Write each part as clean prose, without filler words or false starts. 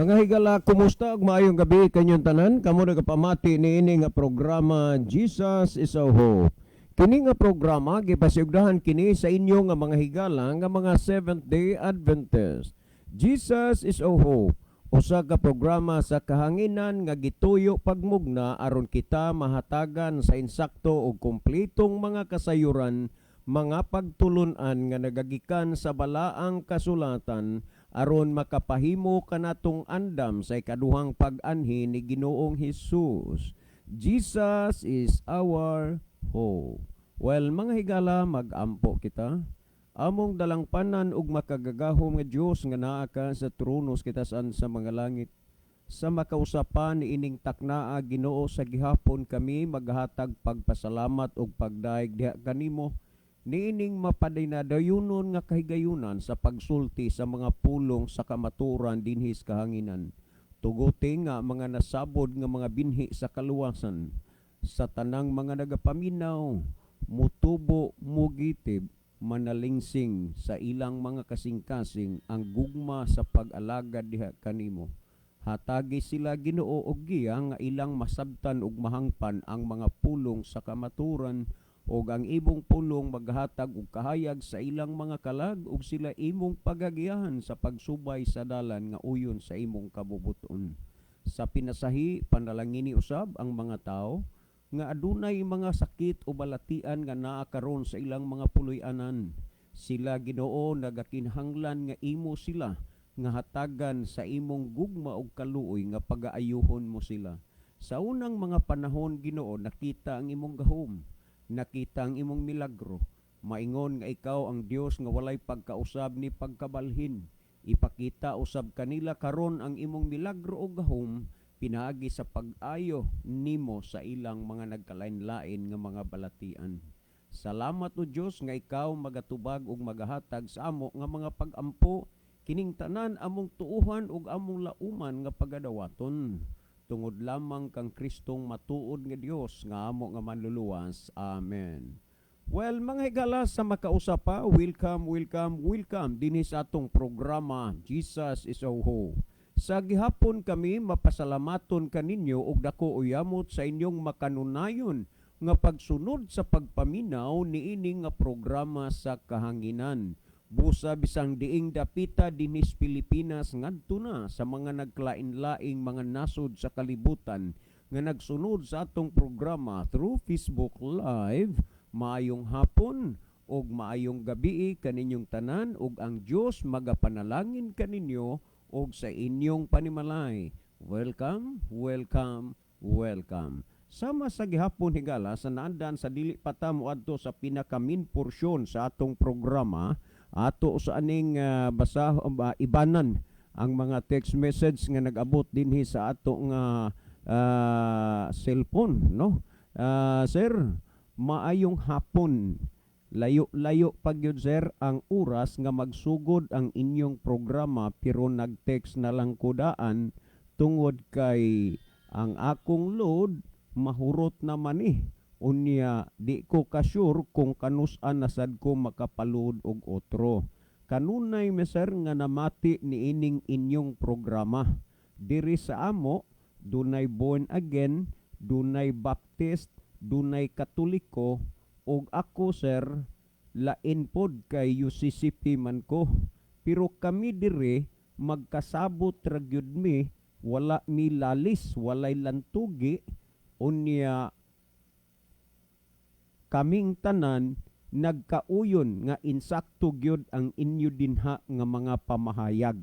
Mga higala, kumusta ug maayong gabi kanyong tanan? Kamo nagapamati niini nga programa Jesus is our Hope. Kini nga programa gipasigdahan kini sa inyo nga mga higala nga mga Seventh-day Adventist. Jesus is our Hope. Usa ka programa sa kahanginan nga gituyo pagmugna aron kita mahatagan sa insakto ug kumpletong mga kasayuran, mga pagtulun-an nga nagagikan sa balaang kasulatan aron makapahimo kanatong andam sa ikaduhang pag-anhi ni Ginoong Hesus. Jesus is our hope. Well, mga higala, mag-ampo kita. Among dalangpanan ug makagagahom nga Dios nga naa ka sa tronos kita saan sa mga langit. Sa makausapan ni ining taknaa Ginoo sa gihapon kami maghatag pagpasalamat ug pagdaig diha kanimo. Niining mapadinadayunon nga kahigayunan sa pagsulti sa mga pulong sa kamaturan dinhis kahanginan. Tuguti nga mga nasabod nga mga binhi sa kaluwasan. Sa tanang mga nagapaminaw, mutubo, mugitib, manalingsing sa ilang mga kasing-kasing ang gugma sa pag-alagad diha kanimo. Hatagi sila Ginoo og giya nga ilang masabtan ug mahangpan ang mga pulong sa kamaturan ug ang imong pulong maghatag og kahayag sa ilang mga kalag ug sila imong pagagiyahan sa pagsubay sa dalan nga uyon sa imong kabubuton. Sa pinasahi panalangini usab ang mga tawo nga adunay mga sakit o balatian nga naa karon sa ilang mga puloy-anan. Sila Ginoo nagakinahanglan nga imo sila nga hatagan sa imong gugma ug kaluoy nga pagaayuhon mo sila. Sa unang mga panahon Ginoo nakita ang imong gahom. Nakita ang imong milagro. Maingon nga ikaw ang Dios nga walay pagkausab ni pagkabalhin. Ipakita usab kanila karon ang imong milagro o gahom pinaagi sa pag-ayo nimo sa ilang mga nagkalain-lain nga mga balatian. Salamat o Dios nga ikaw magatubag ug magahatag sa amo nga mga pag-ampo kining tanan among tuuhan ug among lauman nga pagadawaton. Tungod lamang kang Kristong matuod nga Dios nga amo nga manluluwas. Amen. Well, mga higala sa makausap pa, welcome dinhi sa atong programa Jesus is our Hope. Sa gihapon kami mapasalamaton kaninyo og dako uyamot sa inyong makanunayon nga pagsunod sa pagpaminaw niining nga programa sa kahanginan. Busa bisang diing dapita dinhis Pilipinas ngadto na sa mga naglain-laing mga nasod sa kalibutan nga nagsunod sa atong programa through Facebook Live. Maayong hapon ug maayong gabi kaninyong tanan ug ang Dios magapanalangin kaninyo ug sa inyong panimalay. Welcome. Sama sa gihapon higala sa naandan sa dili pa ta moadto sa pinakamin porsyon sa atong programa. Ato sa aning ibanan ang mga text message nga nag-abot dinhi sa ato nga cellphone, no? Sir, maayong hapon. Layo pagyud sir ang oras nga magsugod ang inyong programa pero nag-text na lang kudaan tungod kay ang akong load mahurot naman unya di ko ka-sure kung kanus-an nasad ko makapalood og otro. Kanunay meser nga namati ni ining inyong programa. Diri sa amo, dunay born again, dunay baptist, dunay katoliko, og ako sir, lain pod kay UCCP man ko. Pero kami diri magkasabot ra gyud mi, wala mi lalis, walay lantugi, unya kaming tanan nagkauyon nga insakto gyud ang inyo dinha nga mga pamahayag.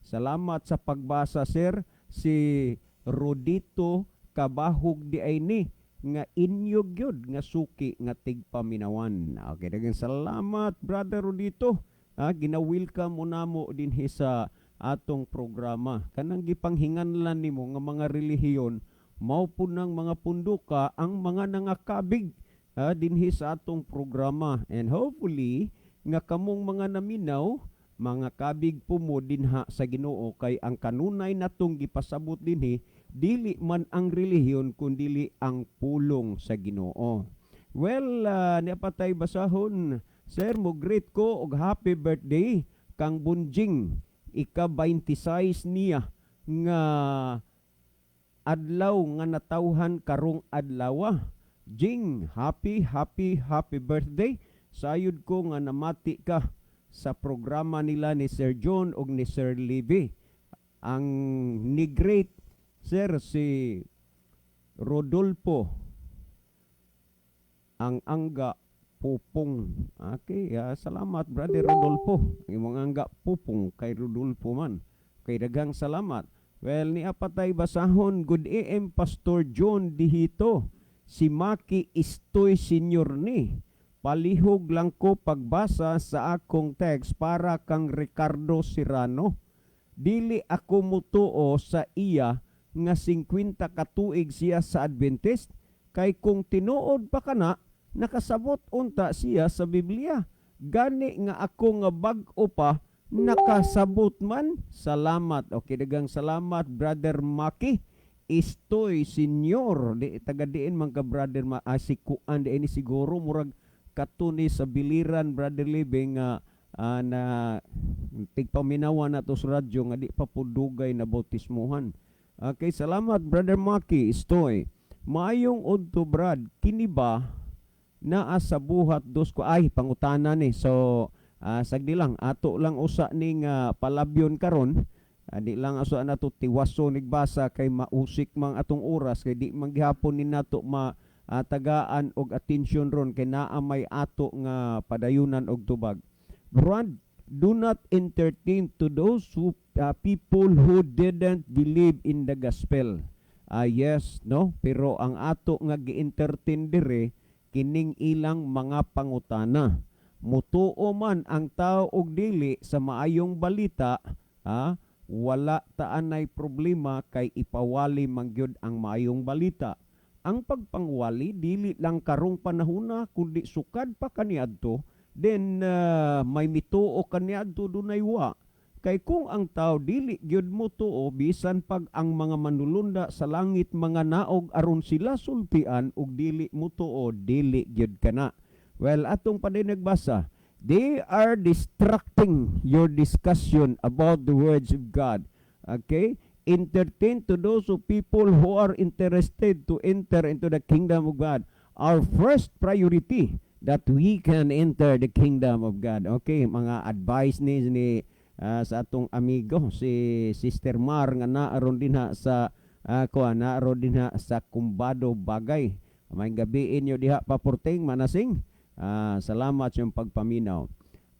Salamat sa pagbasa sir. Si Rodito Kabahog di ay ni nga inyo gyud nga suki nga tigpaminawan. Okay, daghang salamat brother Rodito. Gina-welcome mo namo dinhi sa atong programa. Kanang gipanghinganlan nimo nga mga relihiyon mao pud nang mga punduka ang mga nangakabig dinhi sa atong programa, and hopefully nga kamong mga naminaw mga kabig po mo dinha sa Ginoo kay ang kanunay natong gipasabot dinhi dili man ang relihiyon kundi ang pulong sa Ginoo. Well, napatay basahon sir, mo greet ko og happy birthday kang Bunjing ika 26 niya nga adlaw nga natawhan karong adlaw. Jing, happy birthday. Sayod ko nga namati ka sa programa nila ni Sir John ug ni Sir Libby. Ang ni great Sir si Rodolfo ang angga pupong. Okay, salamat Brother Rodolfo. Imong angga pupong kay Rodolfo man. Kay daghang salamat. Well, ni apatay basahon, good AM Pastor John Dihito. Si Maki Istoy Senior ni. Palihog lang ko pagbasa sa akong text para kang Ricardo Serrano. Dili ako mutuo sa iya nga 50 katuig siya sa Adventist. Kay kung tinuod pa kana, nakasabot unta siya sa Biblia. Gani nga ako nga bag-o pa, nakasabot man. Salamat. Okay, dagang salamat Brother Maki Istoy Senior. Di taga-diin man ka Brother si Kuan di ini siguro murag katuni sa biliran Brother Libing na tigpaminawa na to sa radyo nga di pa pudugay na bautismuhan. Okay, salamat Brother Maki Istoy. Maayong udto Brad, kini ba naa sa buhat dos ko ay pangutana ni. So sagdi lang ato lang usa ning palabyon karon. Di lang aso nato tiwaso nigbasa kay mausik mang atong oras kay di man gihapon ni nato tagaan og atensyon ron kay naa may ato nga padayunan og tubag. Brad, do not entertain to those people who didn't believe in the gospel. Yes, no? Pero ang ato nga gi-entertain dire kining ilang mga pangutana. Mutuo man ang tao og dili sa maayong balita, wala taanay problema kay ipawali mangyud ang maayong balita. Ang pagpangwali dili lang karong panahona kundi sukad pa kaniadto, then may mituo kaniadto dunay wa. Kay kung ang tao dili gyud mo tuo, bisan pag ang mga manulunda sa langit mga naog aron sila sultian og dili mo tuo, dili gyud kana. Well, atong pa din nagbasa, they are distracting your discussion about the words of God. Okay? Entertain to those of people who are interested to enter into the kingdom of God. Our first priority that we can enter the kingdom of God. Okay, mga advice ni sa atong amigo si Sister Mar nga naaron din sa naaron din sa Kumbado Bagay. May gabi inyo diha papurting manasing. Salamat sa pagpaminaw.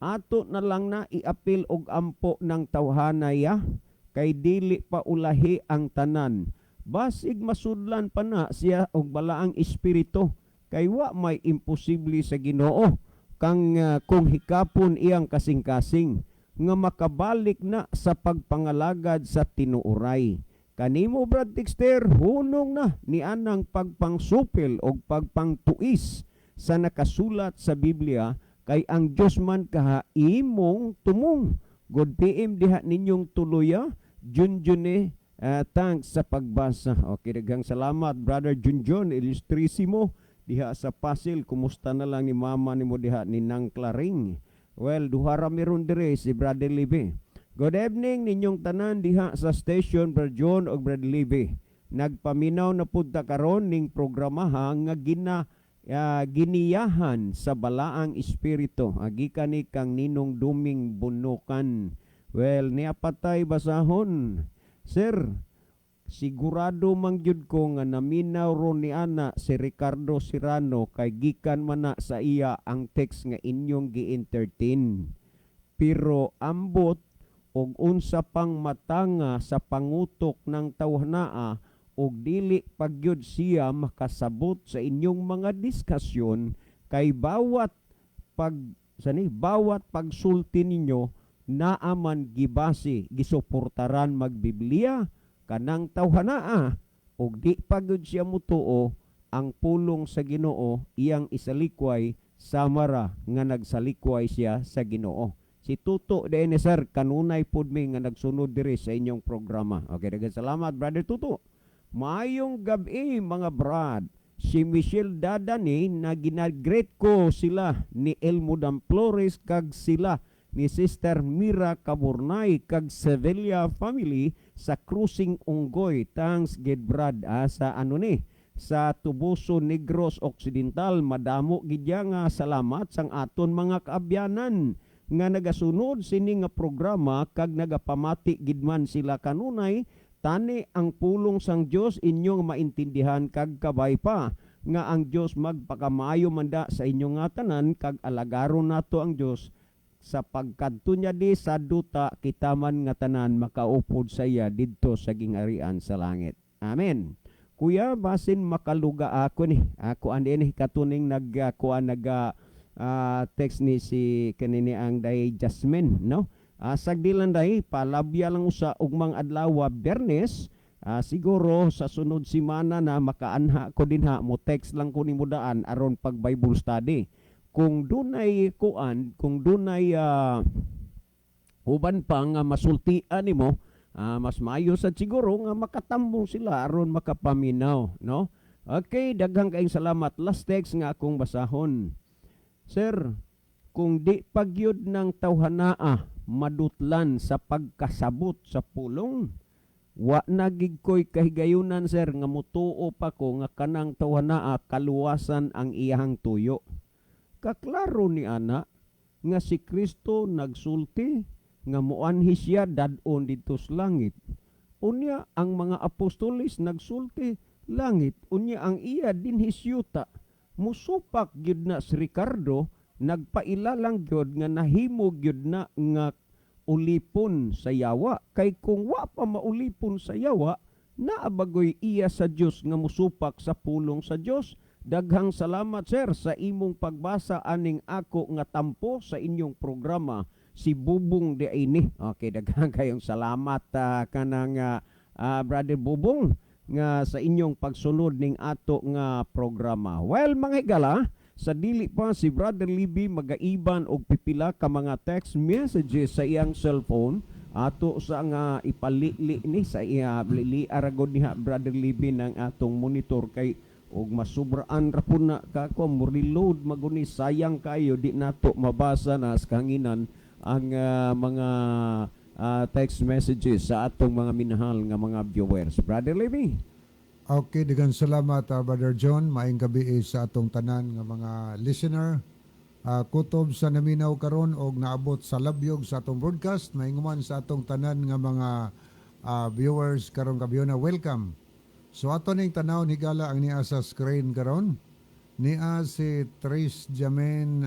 Ato na lang na iapil og ampo ng tawhanaya kay dili pa ulahi ang tanan. Basig masudlan pa na siya og balaang espiritu kay wa may imposible sa Ginoo kang kung hikapon iyang kasing-kasing nga makabalik na sa pagpangalagad sa tinuoray. Kanimo Brad Dexter, hunong na ni anang pagpangsupil o pagpangtuis sa nakasulat sa Biblia kay ang Diyos man kaha imong tumong. God PM diha ninyong tuloya, Junjune, thanks sa pagbasa. Okay, daghang salamat Brother Junjun, ilustrisimo diha sa Pasil. Kumusta na lang ni mama nimo diha ni Nang Claring? Well, duhara meron dire si Brother Libby. Good evening ninyong tanan diha sa station Brother John o Brother Libby. Nagpaminaw na pud ta karon ning programaha nga giniyahan sa balaang espiritu. Gikan ni kang Ninong Duming Bunukan. Well, niapatay basahon. Sir, sigurado mangyud ko nga naminaw ron ni ana si Ricardo Serrano kay gikan man na sa iya ang text nga inyong gi-entertain. Pero ambot og unsa pang matanga sa pangutok ng tawhanaa og dili pagyud siya makasabot sa inyong mga diskasyon kay bawat pagsulti ninyo naaman gibase gisuportaran magbiblia kanang tawhanaa og di pagyud siya mutuo ang pulong sa Ginoo iyang isalikway samara nga nagsalikway siya sa Ginoo. Si Tuto de sir kanunay pud mi nga nagsunod diri sa inyong programa. Okay, daghang salamat Brother Tuto. Maayong gabi mga brad. Si Michelle Dadani na ginagreet ko sila ni Elmo Flores kag sila ni Sister Mira Caburnay kag Sevilla family sa Cruising Unggoy tangs Gedbrad sa sa Tubuso Negros Occidental. Madamo gidya nga salamat sang aton mga kaabyanan nga nagasunod sini nga programa kag nagapamati gidman sila kanunay. Tani ang pulong sang Dios inyong maintindihan kag kabay pa nga ang Dios magpakamayo manda sa inyong nga tanan kag alagaron nato ang Dios sa pagkadto niya di sa duta kitaman nga tanan makaupod sa iya didto sa gingarian sa langit. Amen. Kuya, basin makaluga ako ni. Ako andin katuning text ni si kanini ang day Jasmine, no? Sagdilan day palabya lang usa ugmang adlaw Biyernes. Siguro sa sunod semana na makaanha ko dinha mo text lang ko nimo daan aron pag Bible study. Kung dunay uban pa nga masultian nimo, mas maayo sa siguro nga makatambong sila aron makapaminaw, no? Okay, daghang kaayong salamat. Last text nga akong basahon. Sir, kung di pagyud ng tawhanaa madutlan sa pagkasabot sa pulong, wa nagig ko'y kahigayunan, sir, nga mutuo pa ko nga kanang tawhanaa kaluwasan ang iyang tuyo. Kaklaro ni ana nga si Kristo nagsulti nga muanhi siya dadon dito sa langit. Unya ang mga apostolis nagsulti langit. Unya ang iya dinhi siyuta. Musupak gyud na si Ricardo nagpailalang gyud nga nahimo gyud na nga ulipon sa yawa. Kay kung wa pa maulipon sa yawa, naabagoy iya sa Dios nga musupak sa pulong sa Dios. Daghang salamat, sir, sa imong pagbasa aning ako nga tampo sa inyong programa, si Bubong de ini. Okay, daghang kayong salamat kanang Brother Bubong nga sa inyong pagsunod ning ato nga programa. Well, mga higala, sa dili pa si Brother Libby magaiban og pipila ka mga text messages sa iyang cellphone ato sa nga ipalili ni sa iya lili aragod niha Brother Libby ng atong monitor kay og masubraan ra pud na ka ko mo reload maguni sayang kayo di nato mabasa na sa kanginan ang mga text messages sa atong mga minahal nga mga viewers. Brother Libby. Okay, daghang salamat Brother John. Maayong gabi sa atong tanan nga mga listener. Kutob sa naminaw karon og naabot sa labyog sa atong broadcast. Mainguman sa atong tanan nga mga viewers karon kabiyona. Welcome. So ato ning tanaw higala ang niya sa screen karon. Niya si Tris Jamen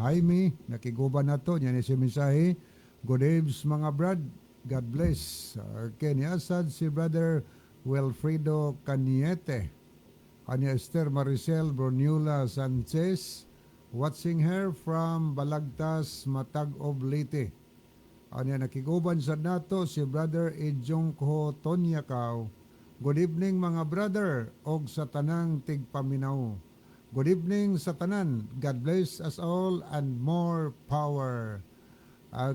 Jaime nakiguban nato niya ni si mensahe. Good eves mga brad. God bless. Okay, niya sad si Brother Wilfredo Caniete, Anya Esther Maricel Brunula Sanchez, watching her from Balagtas, Matag of Leyte. Anya nakiguban sa nato si Brother Ejongko Tonyakaw. Good evening mga brother og sa tanang tigpaminaw. Good evening sa tanan. God bless us all and more power.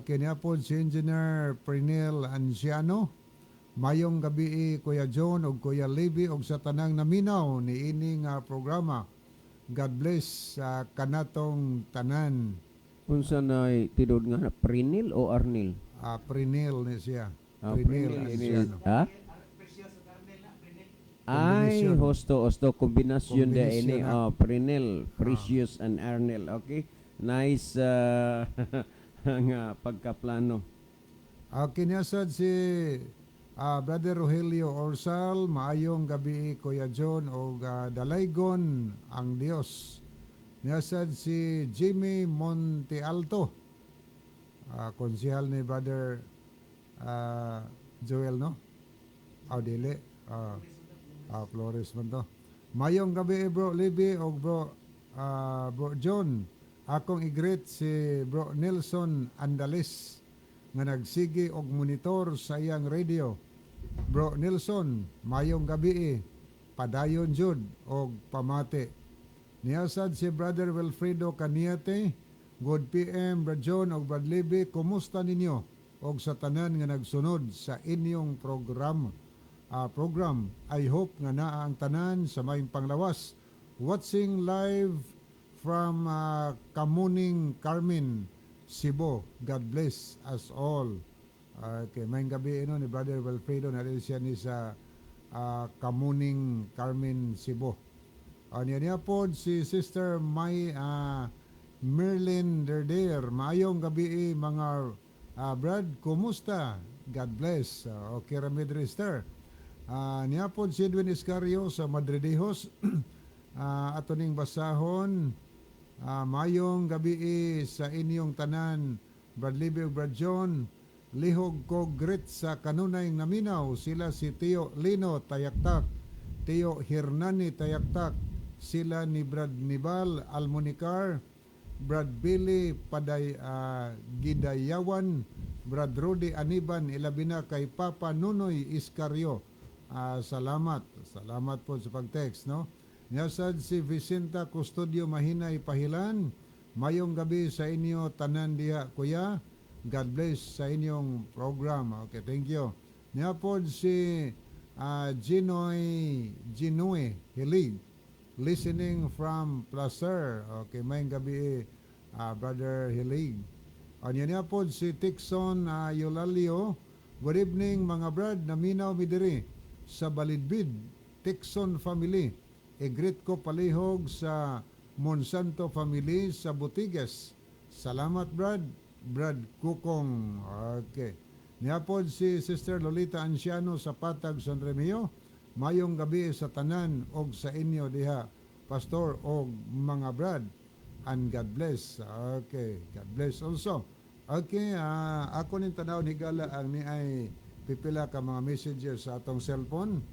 Kanya po si Engineer Prinil Anciano. Mayong gabi Kuya John o Kuya Libby o sa tanang naminaw ni ining programa. God bless sa kanatong tanan. Unsa na tidod nga Prinil o Arnil? Prinil ni siya. Prinil Anciano. Ha? Ay, hosto kombinasyon de ini Prinil, Precious and Arnil. Okay. Nice nga pagkaplano. Kinasad si Brother Rogelio Orsal, maayong gabi Kuya John o dalaygon ang Dios. Niyasad si Jimmy Montealto, konsihal ni Brother Joel, no? Dili. Flores man to. Mayong gabi Bro Libby o Bro John. Akong i-greet si Bro Nelson Andales nga nagsigi og monitor sa iyang radio. Bro Nelson, mayong gabi padayon jud og pamati. Niyasad si Brother Wilfredo Caniete. Good PM Bro John og Brad Libby, kumusta ninyo og sa tanan nga nagsunod sa inyong program. I hope nga naa ang tanan sa may panglawas. Watching live from Kamuning Carmen Cebu. God bless us all. Okay, may gabi ni Brother Wilfredo na rin siya ni sa Kamuning Carmen Cebu. Niya po si Sister May Merlin Derder. Maayong gabi mga Brad, kumusta? God bless. Okay, Ramidrister. Niya po si Edwin Iscario sa Madridejos. Ato ning basahon. Mayong gabi sa inyong tanan, Brad Libby ug Brad John. Lihog ko grit sa kanunay naminaw. Sila si Tio Lino Tayaktak, Tio Hernani Tayaktak, sila ni Brad Nibal Almonicar, Brad Billy Gidayawan, Brad Rudy Aniban, ilabina kay Papa Nunoy Iscario. Salamat po sa pag-text, no? Nyasad si Vicenta Custodio Mahinay Pahilan. Mayong gabi sa inyo tanan diha kuya. God bless sa inyong program. Okay, thank you. Niya po si Ginoy Hilig, listening from Placer. Okay, mayong gabi Brother Hilig. Niya po si Tixon Eulalio. Good evening mga brad, naminaw midiri sa Balidbid, Tixon family. I-greet ko palihog sa Monsanto family sa Butiges. Salamat Brad Kukong. Okay. Niapod si Sister Lolita Anciano sa Patag, San Remio. Mayong gabi sa tanan og sa inyo diha, Pastor og mga brad. And God bless. Okay. God bless also. Okay. Ako ning tanaw ni Gala ang ni ay pipila ka mga messages sa atong cellphone.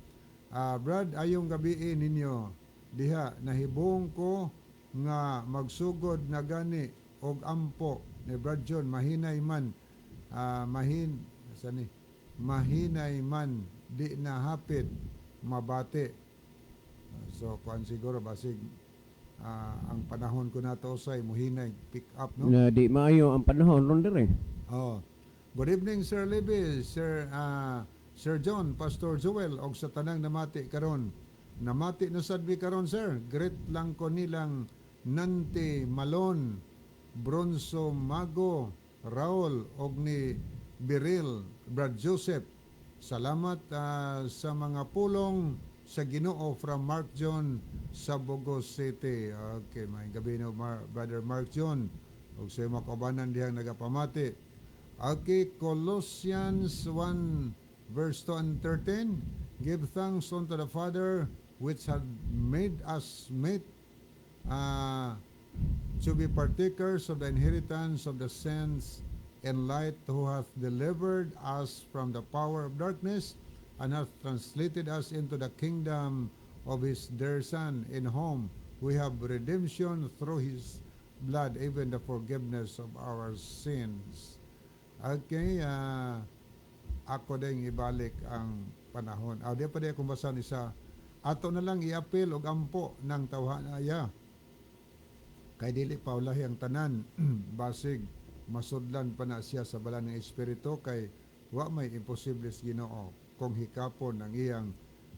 Brad, ayong gabi ninyo diha, nahibong ko nga magsugod na gani og ampo ni Brad John, mahinay man di na hapit mabati. So kuan siguro basig ang panahon ko nato usay muhinay pick up, no? Na di maayo ang panahon ron dire. Oh. Good evening Sir Libby, Sir John, Pastor Joel og sa tanang namati karon. Namati na sadbi karon sir. Great lang ko nilang Nante Malon, Bronzo Mago, Raul og ni Biril, Brad Joseph. Salamat sa mga pulong sa Ginoo from Mark John sa Bogos City. Okay, may gabi no Brother Mark John og sa mga kabanan dihang nagapamati. Okay, Colossians 1 verse 2 and 13. Give thanks unto the Father which had made us meet to be partakers of the inheritance of the saints in light, who hath delivered us from the power of darkness and hath translated us into the kingdom of his dear Son, in whom we have redemption through his blood, even the forgiveness of our sins. Okay, ako din ibalik ang panahon. Di pa din akong basa ni sa ato na lang iapil og ampo ng tawhanaya. Kay dili pa ulahi ang tanan basig masudlan pa na siya sa balan ng Espiritu, kay wa may imposible sa Ginoo kung hikapon ang iyang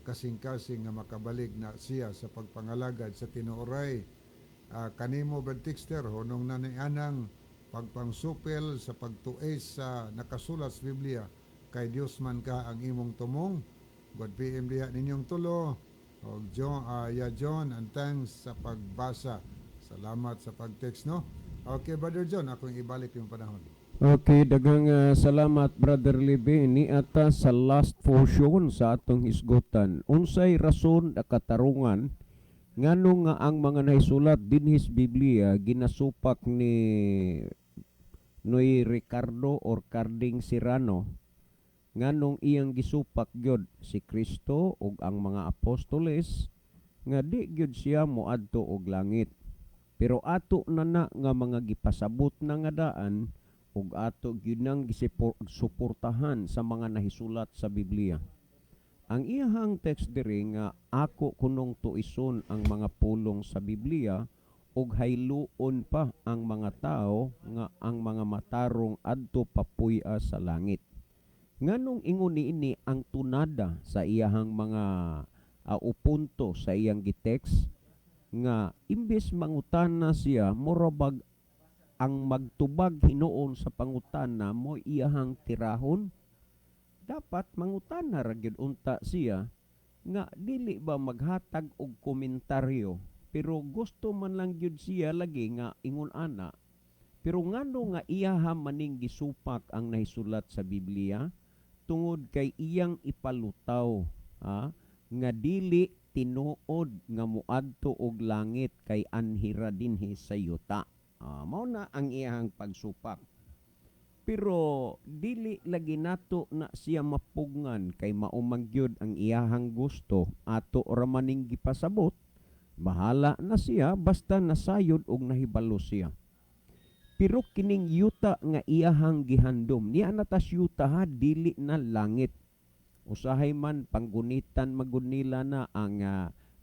kasing-kasing nga makabalik na siya sa pagpangalagad sa tinuoray. Kanimo Brad Tixter, hunong anang pagpangsupil sa pagtuis sa nakasulat sa Biblia, kay Dios man ka ang imong tumong. God PM diha ninyong tulo og John and thanks sa pagbasa. Salamat sa pag-text, no? Okay, Brother John, akong ibalik yung panahon. Okay, daghang salamat Brother Libby. Ni ata sa last portion sa atong hisgutan. Unsay rason na katarungan ngano nga ang mga nahisulat dinhis Biblia ginasupak ni Noy Ricardo or Carding Serrano, nganong iyang gisupak gyud si Kristo ug ang mga apostoles nga di gyud siya moadto og langit. Pero ato na nga mga gipasabot na nga daan ug ato gyud nang gisuportahan sa mga nahisulat sa Biblia. Ang iyahang text diri nga ako kunong tuison ang mga pulong sa Biblia ug hayluon pa ang mga tao nga ang mga matarong adto papuy-a sa langit. Nganong ingon niini ang tunada sa iyahang mga upunto sa iyang gitext nga imbes mangutana siya morabag ang magtubag hinuon sa pangutana mo iyahang tirahon, dapat mangutana ra gyud unta siya nga dili ba maghatag og komentaryo, pero gusto man lang gyud siya lagi nga ingon ana. Pero ngano nga iyaha maning gisupak ang nahisulat sa Biblia tungod kay iyang ipalutaw, nga dili tinuod nga muadto og langit kay anhira dinhi sa yuta. Mao na ang iyang pagsupak. Pero dili lagi nato na siya mapugngan kay maumangyod ang iyahang gusto ato ra maning gipasabot. Bahala na siya basta nasayod og nahibalo siya. Pero kining yuta nga iyahang gihandom, niya natas yuta ha, dili na langit. Usahay man panggunitan magunila na ang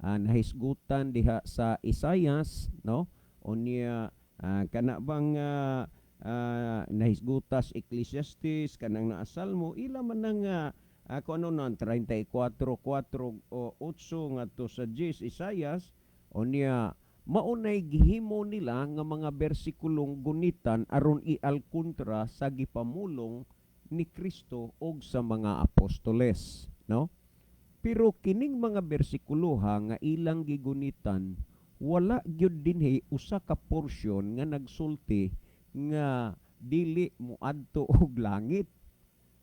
nahisgutan diha sa Isaias, no? O niya kana bang nahisgutas Ecclesiastes kanang naasal mo ila man nang kung ano non 34:4 o 8 ngadto sa 10 Isaias o niya maunay gihimo nila nga mga bersikulong gunitan aron ialkontra sa gipamulong ni Kristo og sa mga apostoles, no? Pero kining mga bersikuloha nga ilang gigunitan wala gyud dinhi usa ka porsyon nga nagsulti nga dili moadto og langit.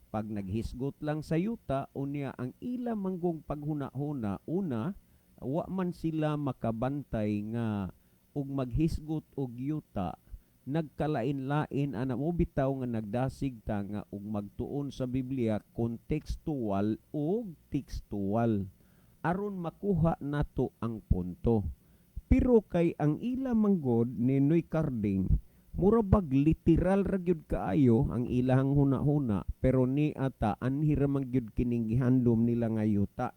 Pag naghisgot lang sa yuta unya ang ila manggong paghuna-huna, una wa man sila makabantay nga og maghisgot og yuta nagkalain-lain ana mo bitaw nga nagdasig ta nga og magtuon sa Biblia kontekstual o tekstual aron makuha nato ang punto. Pero kay ang ila manggod ni Noy Carding murabag literal ra gyud kaayo ang ilang huna-huna, pero ni ata anhira man gyud kining gihandom nila nga yuta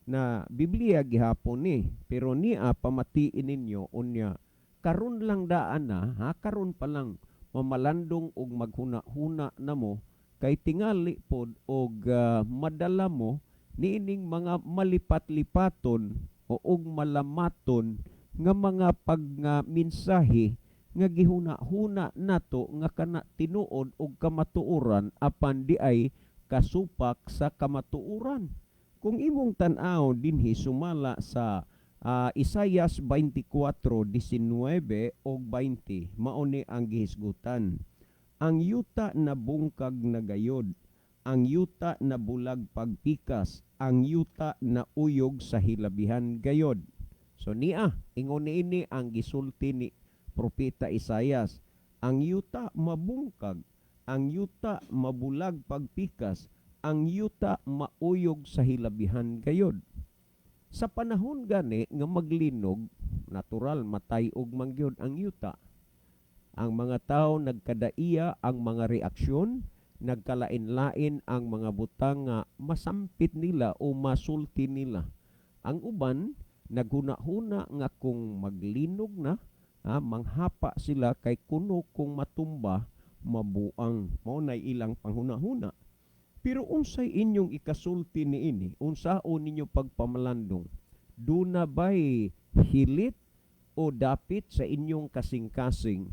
na Biblia gihapon ni, pero ni pamatiin ninyo unya karon lang daan na karon pa lang mamalandong og maghuna-huna namo kay tingali pod og madala mo niining mga malipat-lipaton o og malamaton nga mga mensahe nga gihuna-huna nato nga kana tinuod og kamatuoran apan di ay kasupak sa kamatuoran. Kung imong tan-aw dinhi sumala sa Isaias 24:19 o 20, mauni ang gihisgutan. Ang yuta na bungkag na gayod, ang yuta na bulag pagpikas, ang yuta na uyog sa hilabihan gayod. So ingon ini ang gisulti ni Propeta Isaias. Ang yuta mabungkag, ang yuta mabulag pagpikas, ang yuta mauyog sa hilabihan gayod. Sa panahon gani nga maglinog, natural matay og mangyod ang yuta. Ang mga tao nagkadaiya ang mga reaksyon, nagkalain-lain ang mga butang nga masampit nila o masulti nila. Ang uban naghuna-huna nga kung maglinog na, manghapa sila kay kuno kung matumba, mabuang. Mao nay ilang panghuna-huna. Pero unsay inyong ikasulti niini? Unsaon ninyo pagpamalandong? Duna ba'y hilit o dapit sa inyong kasing-kasing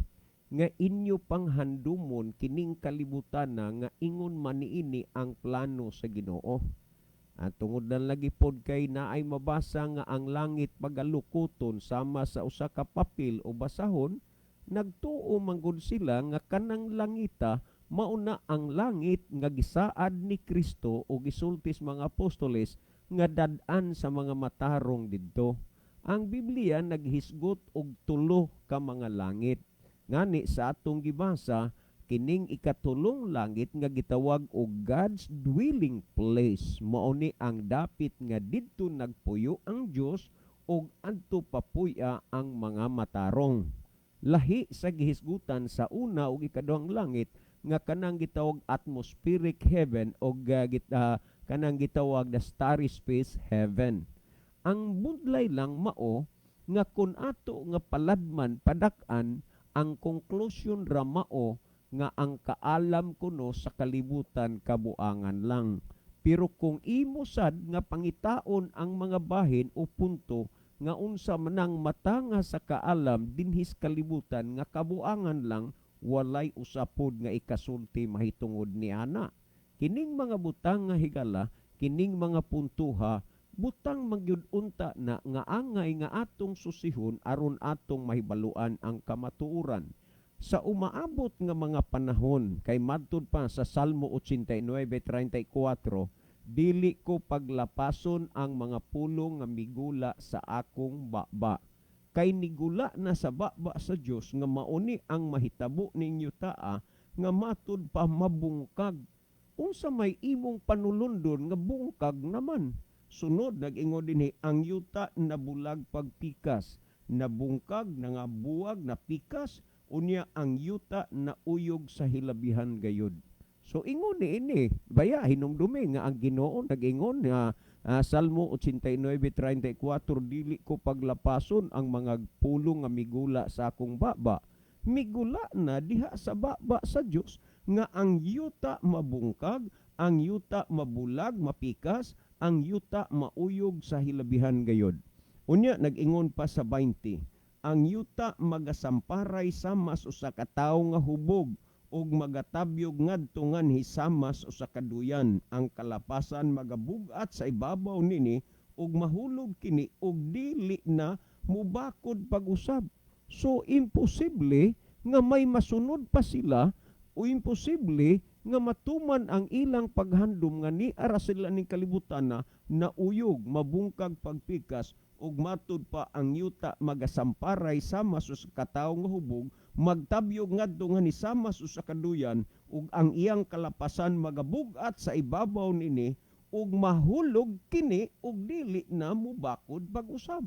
nga inyo panghandumon kining kalibutan na nga ingon man niini ang plano sa Ginoo? At tungod na lagi pod kay naay mabasa nga ang langit pagalukoton sama sa usa ka papel o basahon, nagtuo manggod sila nga kanang langita mauna ang langit nga gisaad ni Kristo o gisultis mga apostoles nga dad-an sa mga matarong didto. Ang Biblia naghisgot og 3 ka mga langit. Ngani sa atong gibasa kining ikatulong langit nga gitawag og God's dwelling place, mao ni ang dapit nga didto nagpuyo ang Dios ug adto papuy-a ang mga matarong. Lahi sa gihisgutan sa una ug ikaduhang langit nga kanang gitawag atmospheric heaven o kanang gitawag the starry space heaven. Ang budlay lang mao nga kun ato nga paladman padak-an ang conclusion ra mao nga ang kaalam kuno sa kalibutan kabuangan lang. Pero kung imo sad nga pangitaon ang mga bahin o punto nga unsa manang matanga sa kaalam dinhis kalibutan nga kabuangan lang, walay usapod nga ikasulti mahitungod ni ana. Kining mga butang nga higala, kining mga puntuha, butang magyud unta na nga angay nga atong susihon aron atong mahibaluan ang kamatuoran. Sa umaabot nga mga panahon, kay madtud pa sa Salmo 89:34, dili ko paglapason ang mga pulong nga migula sa akong baba. Kay nigula na sa baba sa Dios nga mauni ang mahitabo ninyo taa nga matud pa mabungkag. Unsa may imong panulundon nga bungkag naman. Sunod nag-ingon dinhi ang yuta na bulag pagpikas, na bungkag na nga buwag na pikas, unya ang yuta na uyog sa hilabihan gayud. So ingon ni ini, baya hinumdumi nga ang Ginoo nag-ingon nga Salmo 89:34, dili ko paglapason ang mga pulong nga migula sa akong baba. Migula na diha sa baba sa Dios nga ang yuta mabungkag, ang yuta mabulag, mapikas, ang yuta mauyog sa hilabihan gayod. Unya nag-ingon pa sa 20, ang yuta magasamparay samas usa ka tawo nga hubog ug magatabyog ngadto ngan hisamas usa ka duyan. Ang kalapasan magabugat sa ibabaw nini ug mahulog kini ug dili na mubakod pag-usab. So imposible nga may masunod pa sila o imposible nga matuman ang ilang paghandom nga ni ara sila ning kalibutan na uyog, mabungkag pagpikas ug matud pa ang yuta magasamparay sama sa katawo nga hubog, magtabyog ngadto nga ni sama sa kaduyan ug ang iyang kalapasan magabugat sa ibabaw nini ug mahulog kini ug dili na mubakod pag-usab.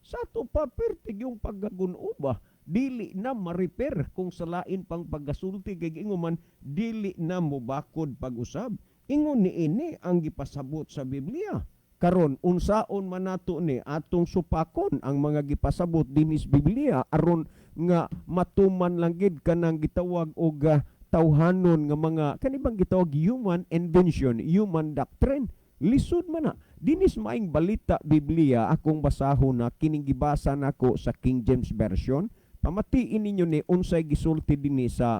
Sa to pa pertig yung paggagunoba, dili na ma-repair kung sa lain pang paggasulti kay inguman dili na mubakod pag-usab. Ingon ni ini ang gipasabot sa Biblia. Karon unsaon man nato ni atong supakon ang mga gipasabot dinhi sa Biblia aron nga matuman lang gid kanang gitawag og tawhanon nga mga kanibang gitawag human invention, human doctrine. Lisod man na. Dinis maing balita Biblia akong basahon na kining gibasa nako sa King James Version. Pamatiin ninyo ni unsay gisulti dinhi sa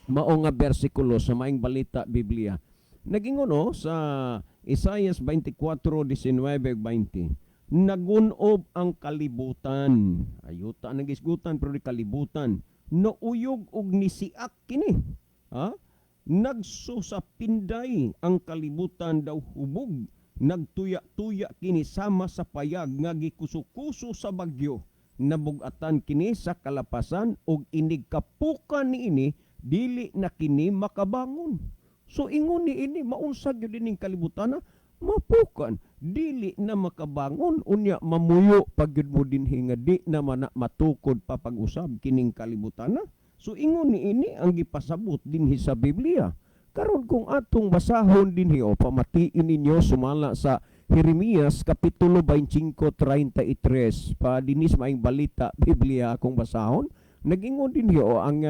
mao nga bersikulo sa maing balita Biblia. Nagingon sa Isaiah 24:19-20. Nagunob ang kalibutan. Ayuta nagisgutan pero di kalibutan. Nauyog og nisiak kini. Nagsusapinday ang kalibutan daw hubog. Nagtuya-tuya kini sama sa payag nga gikusukuso sa bagyo. Nabugatan kini sa kalapasan og inigkapukan niini dili na kini makabangon. So ingon ni ini maunsag gyud ining kalibutan mapukan dili na makabangon unya mamuyo pagyud mo dinhi nga di na matukod pa pag-usab kining kalibutan. So ingon ni ini ang gipasabot dinhi sa Biblia. Karon kung atong basahon dinhi o pamatiin ninyo sumala sa Jeremias kapitulo 25:33 pa dinis maing balita Biblia akong basahon. Nagingon dinhi o ang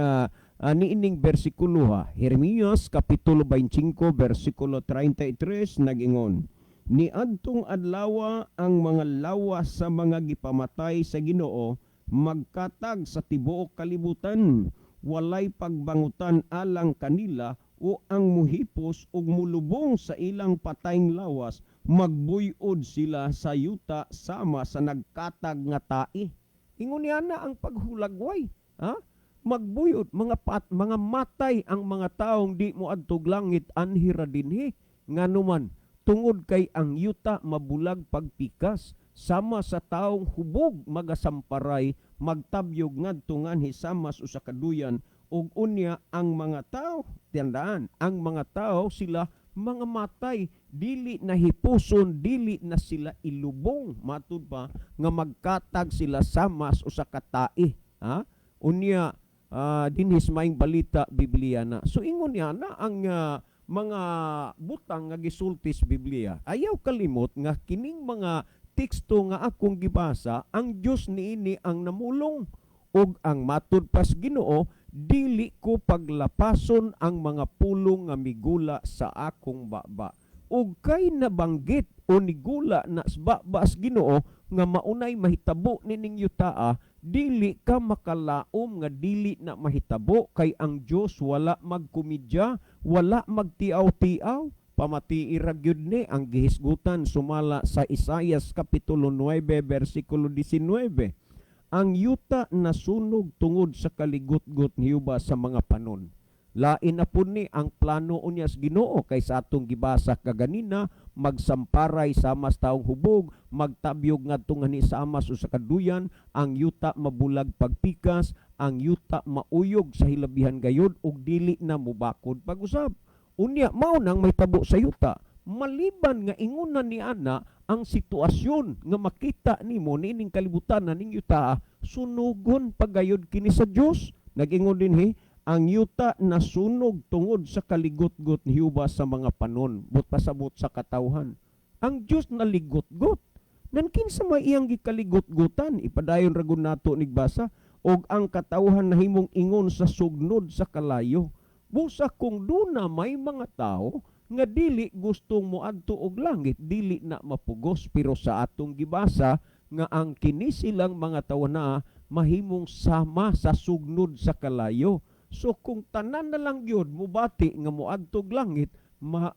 niining bersikulo Jeremias kapitulo 25 bersikulo 33 nagingon, niadtong adlaw ang mga lawas sa mga gipamatay sa Ginoo magkatag sa tibuok kalibutan, walay pagbangutan alang kanila o ang muhipos ug mulubong sa ilang patayng lawas, magbuyod sila sa yuta sama sa nagkatag nga tae. Ingon niya na ang paghulagway, magbuyod mga matay ang mga taong di mo adtog langit anhira dinhi nganuman tungod kay ang yuta mabulag pagpikas sama sa taong hubog magasamparay magtabyog ngadto nganhi sama sa kaduyan ug unya ang mga tao tandaan ang mga tao sila mga matay dili na hipuson dili na sila ilubong matud pa nga magkatag sila sama sa katae unya dinhis maing balita Biblia na. So ingon niya na ang mga butang nga gisultis Biblia. Ayaw kalimot nga kining mga teksto nga akong gibasa, ang Dios niini ang namulong ug ang matud pas Ginoo dili ko paglapason ang mga pulong nga migula sa akong baba. Ug kay nabanggit o nigula na sa baba sa Ginoo nga maunay mahitabo nining yutaa Dili ka makalaom nga dili na mahitabo kay ang Dios wala magkomedya, wala magtiaw-tiaw. Pamati iragyod ni ang gihisgutan sumala sa Isaias kapitulo 9 bersikulo 19. Ang yuta nasunog tungod sa kaligot-got ni Jehova sa mga panon. Lain na po ni ang plano unyas Ginoo kay sa atong gibasa kaganina, magsamparay sa mas taong hubog, magtabyog ngadto nga ni sa amas o sa kaduyan, ang yuta mabulag pagpikas, ang yuta mauyog sa hilabihan gayod ug dili na mubakod pag-usab. Unya mao nang may tabo sa yuta. Maliban nga ingunan ni ana ang sitwasyon nga makita nimo niining kalibutan ning yuta, sunugon pagayod kini sa Dios. Nag-ingon dinhi ang yuta nasunog tungod sa kaligot-got ni Jehova sa mga panon, but pasabot sa katawhan. Ang Dios naligot-got. Nan kinsa may iyang gikaligot-gutan, ipadayon ragon nato nigbasa, og ang katawhan nahimong ingon sa sugnod sa kalayo. Busa kung duna may mga tao nga dili gustong moadto og langit, dili na mapugos, pero sa atong gibasa nga ang kini silang mga tawo na mahimong sama sa sugnod sa kalayo. So kung tanan na lang yun, mubati nga moadtog langit,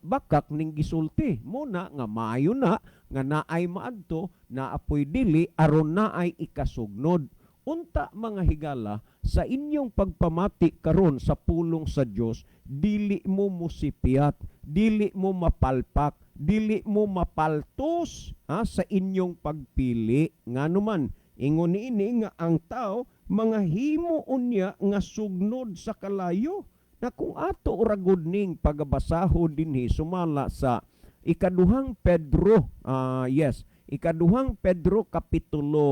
bakak ning gisulti. Muna nga maayo na, nga naay maadto, naapoy dili, aron naay ikasugnod. Unta mga higala, sa inyong pagpamati karon sa pulong sa Dios, dili mo musipiat, dili mo mapalpak, dili mo mapaltos sa inyong pagpili. Nga naman, ingon niini nga ang tao, mga himo unya nga sugnod sa kalayo. Na kung ato uragod ning pagabasaho dinhi sumala sa ikaduhang Pedro, ikaduhang Pedro kapitulo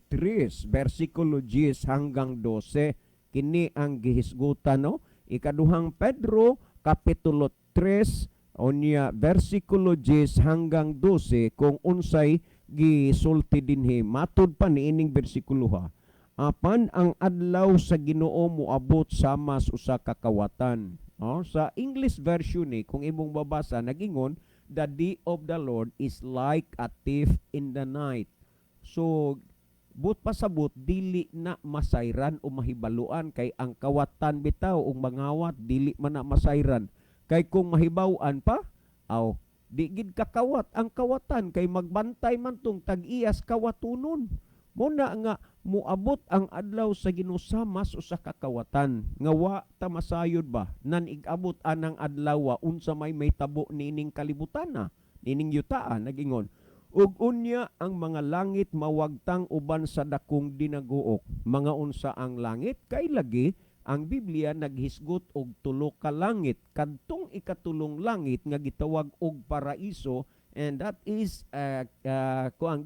3 bersikulo 10 hanggang 12, kini ang gihisgutan no. Ikaduhang Pedro kapitulo 3 unya bersikulo 10 hanggang 12 kung unsay gisulti dinhi matud pa niining bersikulo ha. Apan ang adlaw sa Ginoo moabot sama sa usa ka kawatan. Sa English version ni kung imong babasa nagingon, the day of the Lord is like a thief in the night. So but pasabot dili na masayran o mahibaluan kay ang kawatan bitaw og mangawat dili man na masayran. Kay kung mahibaw-an pa, di gid kakawat ang kawatan kay magbantay man tong tag-iyas kawatunon. Muna nga muabot ang adlaw sa Ginoo samas usa ka kawatan nga wa ta masayod ba nan igabot anang adlaw unsa may tabo nining kalibutan nining yutaan nagingon. Ug unya ang mga langit mawagtang uban sa dakong dinaguok. Mga unsa ang langit kay lagi ang Biblia naghisgot og tulo ka langit. Kadtong ikatulong langit nga gitawag og paraiso, and that is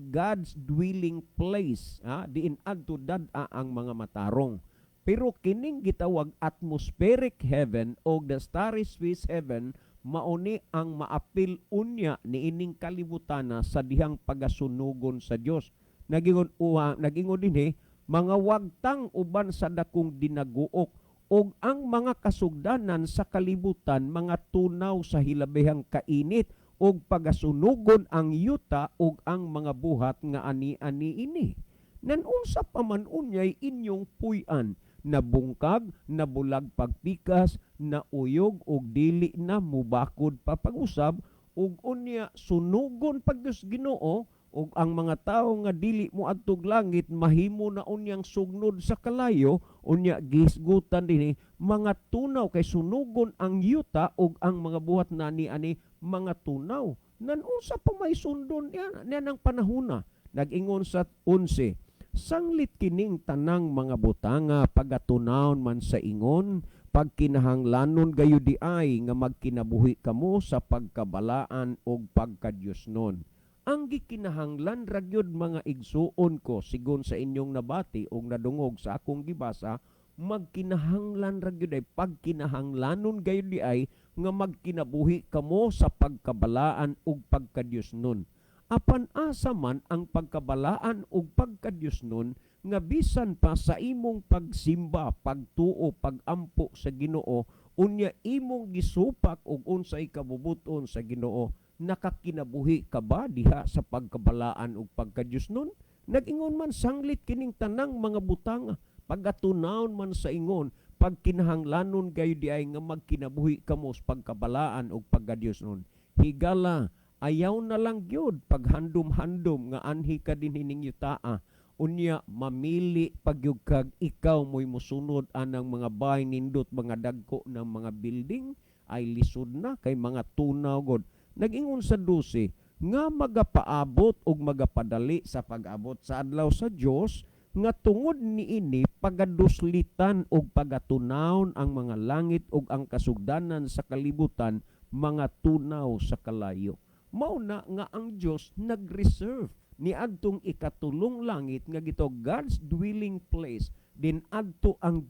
God's dwelling place. Diin adto dad-a ang mga matarong. Pero kining gitawag atmospheric heaven o the starry Swiss heaven, mauni ang maapil unya niining kalibutana sa dihang pagasunugon sa Dios. Nagingon dinhi mga wagtang uban sa dakong dinaguok og ang mga kasugdanan sa kalibutan mga tunaw sa hilabihang kainit og pagasunugon ang yuta og ang mga buhat nga ani-ani ini. Nan unsa pa man unyay inyong puy-an, nabungkag, nabulag pagpikas, nauyog og dili na mubakod pa pag-usab ug unya sunugon pag Ginoo ug ang mga tawo nga dili mo adtog langit mahimo na unyang sugnod sa kalayo, unya gisgutan dinhi mga tunaw kay sunugon ang yuta ug ang mga buhat na ani mga tunaw. Nan unsa pa may sundon yan ang panahona. Nag-ingon sa 11, sanglit kining tanang mga butanga pagatunawon man sa ingon, pagkinahanglanon gayo di ay nga magkinabuhi kamo sa pagkabalaan og pagkadyosnon. Ang gikinahanglan ragyod mga igsuon ko sigon sa inyong nabati og nadungog sa akong gibasa, magkinahanglan ragyod ay pagkinahanglanon gayo di ay nga magkinabuhi kamo sa pagkabalaan ug pagkadyosnon. Apan asa man ang pagkabalaan ug pagkadyosnon nga bisan pa sa imong pagsimba, pagtuo, pagampo sa Ginoo, unya imong gisupak og unsay kabubuton sa Ginoo, nakakinabuhi ka ba diha sa pagkabalaan ug pagkadyosnon? Nag-ingon man sanglit kining tanang mga butanga, pagatunawon man sa ingon, pag kinahanglanon kayo di ay nga magkinabuhi kamo sa pagkabalaan o pagkadiyos nun. Higala, ayaw na lang gyud paghandom-handom nga anhi ka din hining yutaa. Unya mamili pagyug kag ikaw mo'y musunod anang mga bahay nindot mga dagko ng mga building ay lisod na kay mga tunaw god. Nag-ingon sa 12 nga magapaabot og magapadali sa pag-abot sa adlaw sa Dios nga tungod niini pagaduslitan og pagatunawon ang mga langit ug ang kasugdanan sa kalibutan mga tunaw sa kalayo. Mao na nga ang Dios nag-reserve ni adtong ikatulong langit nga gito God's dwelling place din adto ang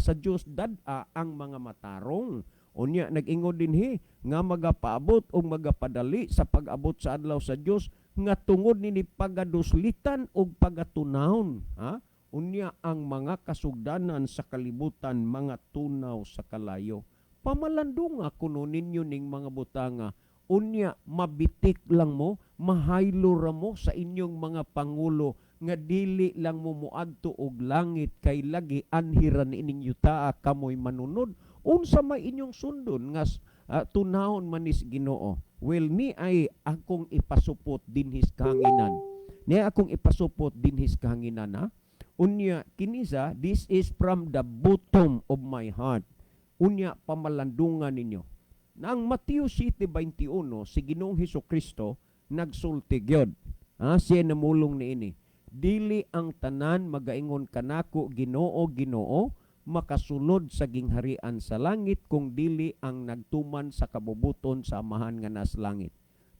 sa Dios dad-a ang mga matarong. Unya nag-ingon dinhi nga magapaabot o magapadali sa pag-abot sa adlaw sa Dios nga tungod nini pagaduslitan og pagatunawon. Unya ang mga kasugdanan sa kalibutan mga tunaw sa kalayo. Pamalandunga kuno ninyo ning mga butanga. Unya mabitik lang mo, mahaylo ra mo sa inyong mga pangulo nga dili lang mo muadto og langit kay lagi anhiran ining yutaa kamoy manunod. Unsa may inyong sundon nga tunahon manis Ginoo. Well, ni ay akong ipasupot dinhis kahanginan. Ni akong ipasupot dinhis kahanginan ha. Unya kinisa, this is from the bottom of my heart. Unya pamalandungan ninyo. Nang Mateo 7:21 si Ginoong Hesukristo nagsulti gyud. Siya namulong niini. Dili ang tanan magaingon kanako Ginoo, Ginoo, makasulod sa gingharian sa langit kung dili ang nagtuman sa kabubuton sa amahan nga nas langit.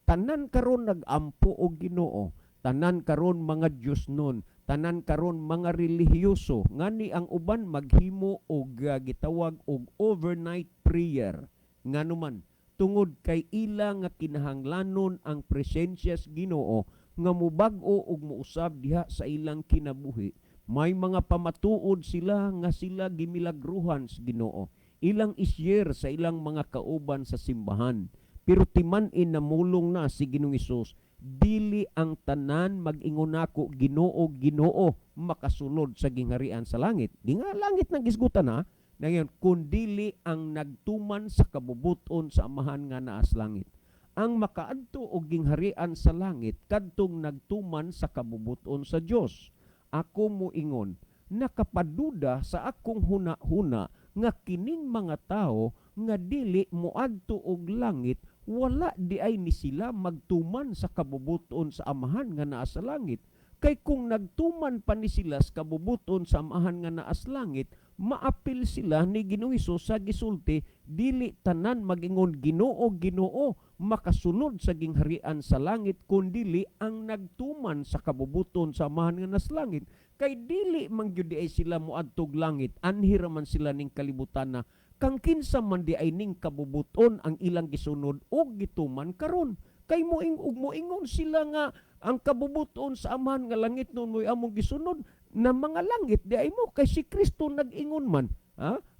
Tanan karon nagampo og Ginoo, tanan karon mga Dios nun, tanan karon mga relihiyoso, ngani ang uban maghimo og gitawag og overnight prayer. Nganuman tungod kay ila nga kinahanglanon ang presensya sa Ginoo nga mubag-o og muusab diha sa ilang kinabuhi. May mga pamatuod sila nga sila gimilagruhan sa Ginoo. Ilang isyer sa ilang mga kauban sa simbahan. Pero timan-in namulong na si Ginoong Hesus, dili ang tanan mag-ingon nako Ginoo, Ginoo, makasulod sa gingharian sa langit. Di nga langit nang gisgutan ha. Ngayon, kundili ang nagtuman sa kabubuton sa amahan nga naas langit. Ang makaadto og gingharian sa langit kadtong nagtuman sa kabubuton sa Dios. Ako mo ingon, nakapaduda sa akong huna-huna nga kining mga tao nga dili moadto og langit, wala di ay ni sila magtuman sa kabubuton sa amahan nga naa sa langit. Kay kung nagtuman pa ni sila sa kabubuton sa amahan nga naa sa langit, maapil sila ni Ginoong Hesus sa gisulti, dili tanan magingon Ginoo, Ginoo, makasulod sa gingharian sa langit kundili ang nagtuman sa kabubuton sa amahan nga nas langit. Kay dili man gyud ay sila moadtog langit, anhira man sila ning kalibutan na kang kinsa man di ay ning kabubuton ang ilang gisunod og gituman karon. Kay moingon sila nga ang kabubuton sa amahan nga langit noon mo'y among gisunod na mga langit di ay mo kay si Kristo nag-ingon man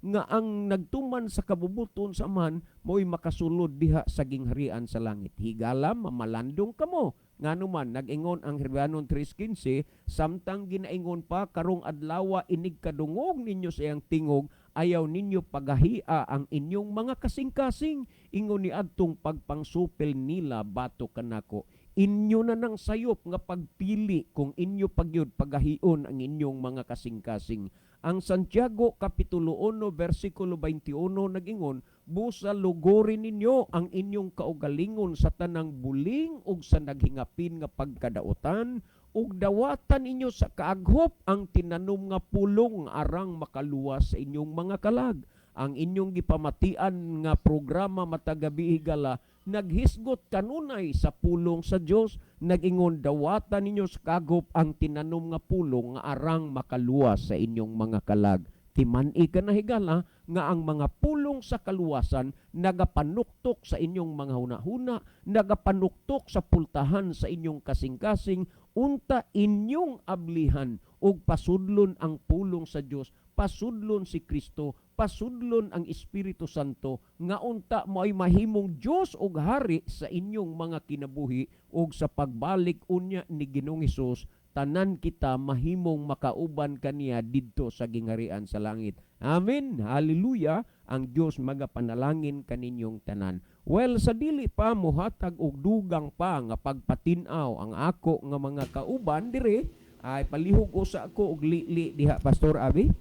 nga ang nagtuman sa kabubuton sa amahan mo'y makasulod diha sa gingharian sa langit. Higala mamalandong kamo. Nganuman nag-ingon ang Hebreanon 3:15, samtang ginaingon pa karong adlaw inig kadungog ninyo sa iyang tingog, ayaw ninyo pagahia ang inyong mga kasing-kasing, ingon ni adtong pagpangsupil nila bato kanako. Inyo na nang sayop nga pagpili kung inyo pagyud pagahion ang inyong mga kasing-kasing. Ang Santiago Kapitulo 1 versikulo 21 nag-ingon, busa lugorin ninyo ang inyong kaugalingon sa tanang buling ug sa naghingapin nga pagkadaotan ug dawatan ninyo sa kaaghop ang tinanom nga pulong arang makaluwas sa inyong mga kalag. Ang inyong gipamatian nga programa matagabi higala naghisgot kanunay sa pulong sa Dios, nag-ingon dawatan ninyo sa kaaghop ang tinanom nga pulong nga arang makaluwas sa inyong mga kalag. Timan-i ka na higala nga ang mga pulong sa kaluwasan nagapanuktok sa inyong mga huna-huna, nagapanuktok sa pultahan sa inyong kasing-kasing, unta inyong ablihan ug pasudlon ang pulong sa Dios, pasudlon si Kristo, pasudlon ang Espiritu Santo, nga unta mo'y mahimong Dios ug hari sa inyong mga kinabuhi ug sa pagbalik unya ni Ginoong Hesus tanan kita mahimong makauban kaniya didto sa gingharian sa langit. Amen. Hallelujah. Ang Dios magapanalangin kaninyong tanan. Well, sa dili pa mohatag og dugang pa nga pagpatinaw ang ako nga mga kauban dire ay palihog usa ako og li diha Pastor Abi.